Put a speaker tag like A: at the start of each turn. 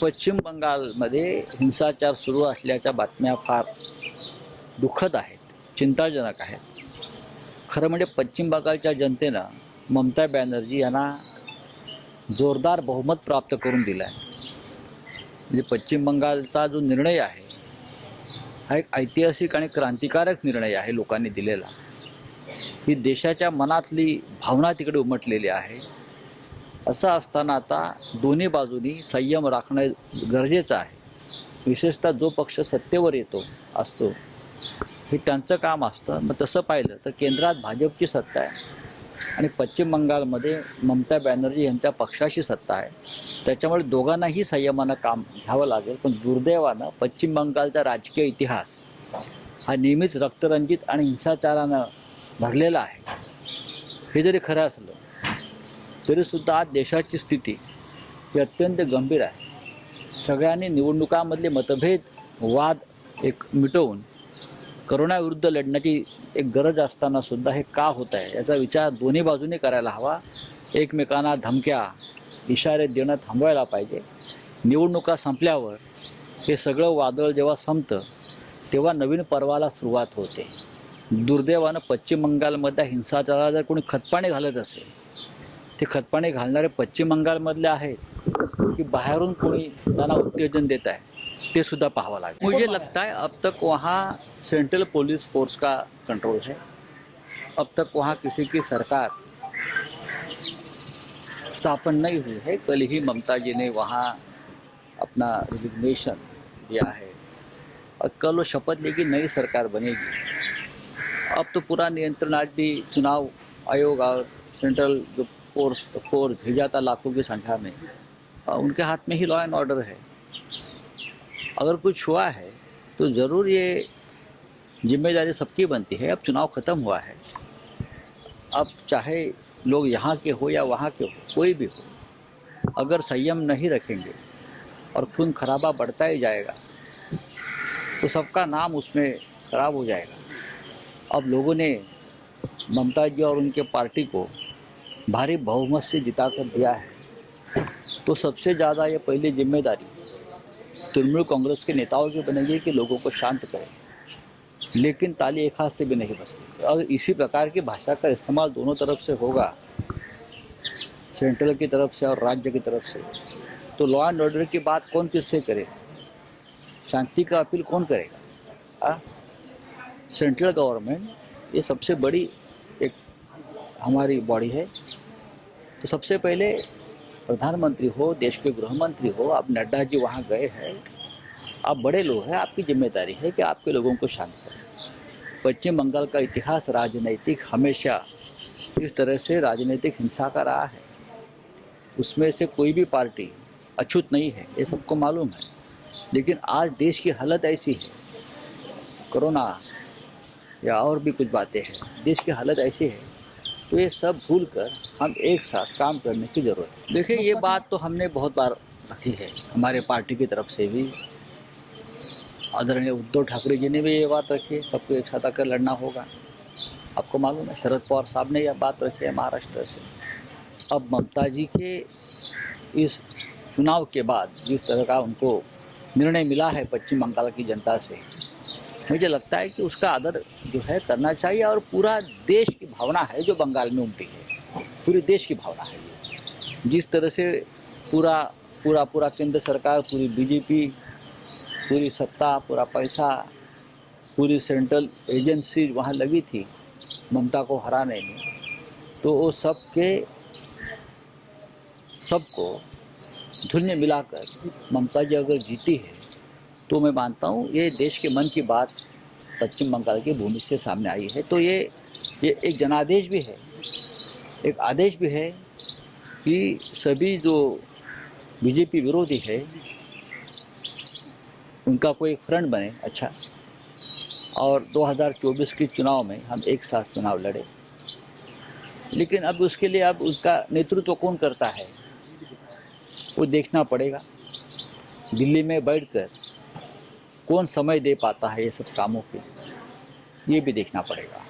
A: पश्चिम बंगालमध्ये हिंसाचार सुरू असल्याच्या बातम्या फार दुःखद आहेत, चिंताजनक आहेत. खरं म्हणजे पश्चिम बंगालच्या जनतेनं ममता बॅनर्जी यांना जोरदार बहुमत प्राप्त करून दिलं आहे. म्हणजे पश्चिम बंगालचा जो निर्णय आहे हा एक ऐतिहासिक आणि क्रांतिकारक निर्णय आहे लोकांनी दिलेला. ही देशाच्या मनातली भावना तिकडे उमटलेली आहे. असं असताना आता दोन्ही बाजूनी संयम राखणं गरजेचं आहे. विशेषतः जो पक्ष सत्तेवर असतो हे त्यांचं काम असतं. मग तसं पाहिलं तर केंद्रात भाजपची सत्ता आहे आणि पश्चिम बंगालमध्ये ममता बॅनर्जी यांच्या पक्षाची सत्ता आहे. त्याच्यामुळे दोघांनाही संयमानं काम घ्यावं लागेल. पण दुर्दैवानं पश्चिम बंगालचा राजकीय इतिहास हा नेहमीच रक्तरंजित आणि हिंसाचारानं भरलेला आहे. हे जरी खरं असलं तरीसुद्धा आज देशाची स्थिती ही अत्यंत गंभीर आहे. सगळ्यांनी निवडणुकांमधले मतभेद वाद एक मिटवून करोनाविरुद्ध लढण्याची एक गरज असताना सुद्धा हे का होत आहे याचा विचार दोन्ही बाजूंनी करायला हवा. एकमेकांना धमक्या इशारे देणं थांबवायला पाहिजे. निवडणुका संपल्यावर हे सगळं वादळ जेव्हा संपतं तेव्हा नवीन पर्वाला सुरुवात होते. दुर्दैवानं पश्चिम बंगालमधल्या हिंसाचाराला जर कोणी खतपाणी घालत असेल ते खतपाणी घालणारे पश्चिम बंगालमधले आहेत कि बाहरून कोई त्यांना उत्तेजन देता है ते सुद्धा पाहावं लागेल. मुझे लगता है अब तक वहाँ सेंट्रल पुलिस फोर्स का कंट्रोल है. अब तक वहाँ किसी की सरकार स्थापन नहीं हुई है. कल ही ममता जी ने वहाँ अपना रिजिग्नेशन दिया है और कल वो शपथ लेगी नई सरकार बनेगी. अब तो पूरा नियंत्रण आज भी चुनाव आयोग और सेंट्रल जो फोर्स भेजा था लाखों की संख्या में उनके हाथ में ही लॉ एंड ऑर्डर है. अगर कुछ हुआ है तो ज़रूर ये जिम्मेदारी सबकी बनती है. अब चुनाव ख़त्म हुआ है. अब चाहे लोग यहाँ के हो या वहाँ के हो, कोई भी हो, अगर संयम नहीं रखेंगे और खून खराबा बढ़ता ही जाएगा तो सबका नाम उसमें खराब हो जाएगा. अब लोगों ने ममता जी और उनके पार्टी को भारी बहुमत से जिता कर दिया है. तो सबसे ज़्यादा ये पहली जिम्मेदारी तृणमूल कांग्रेस के नेताओं की बनेगी कि लोगों को शांत करें. लेकिन ताली एक हाथ से भी नहीं बजती. अगर इसी प्रकार की भाषा का इस्तेमाल दोनों तरफ से होगा, सेंट्रल की तरफ से और राज्य की तरफ से, तो लॉ एंड ऑर्डर की बात कौन किससे करेगा? शांति का अपील कौन करेगा? सेंट्रल गवर्नमेंट ये सबसे बड़ी एक हमारी बॉडी है. तो सबसे पहले प्रधानमंत्री हो, देश के गृह मंत्री हो, आप नड्डा जी वहाँ गए हैं, आप बड़े लोग हैं, आपकी जिम्मेदारी है कि आपके लोगों को शांत करें. पश्चिम बंगाल का इतिहास राजनीतिक हमेशा इस तरह से राजनीतिक हिंसा का रहा है. उसमें से कोई भी पार्टी अछूत नहीं है, ये सबको मालूम है. लेकिन आज देश की हालत ऐसी है, कोरोना या और भी कुछ बातें हैं, देश की हालत ऐसी है, तो ये सब भूल कर हम एक साथ काम करने की ज़रूरत है. देखिए ये बात तो हमने बहुत बार रखी है, हमारे पार्टी की तरफ से भी. आदरणीय उद्धव ठाकरे जी ने भी ये बात रखी है, सबको एक साथ आकर लड़ना होगा. आपको मालूम है शरद पवार साहब ने यह बात रखी है महाराष्ट्र से. अब ममता जी के इस चुनाव के बाद जिस तरह का उनको निर्णय मिला है पश्चिम बंगाल की जनता से, मुझे लगता है कि उसका आदर जो है करना चाहिए. और पूरा देश की भावना है जो बंगाल में उमटी है, पूरे देश की भावना है. जिस तरह से पूरा केंद्र सरकार, पूरी बीजेपी, पूरी सत्ता, पूरा पैसा, पूरी सेंट्रल एजेंसी वहाँ लगी थी ममता को हराने में, तो वो सबको धुल में मिलाकर ममता जी अगर जीती है तो मैं मानता हूँ ये देश के मन की बात पश्चिम बंगाल की भूमि से सामने आई है. तो ये एक जनादेश भी है, एक आदेश भी है कि सभी जो बीजेपी विरोधी है उनका कोई फ्रंट बने अच्छा, और 2024 के चुनाव में हम एक साथ चुनाव लड़े. लेकिन अब उसके लिए अब उसका नेतृत्व कौन करता है वो देखना पड़ेगा. दिल्ली में बैठकर कौन समय दे पाता है ये सब कामों के, ये भी देखना पड़ेगा.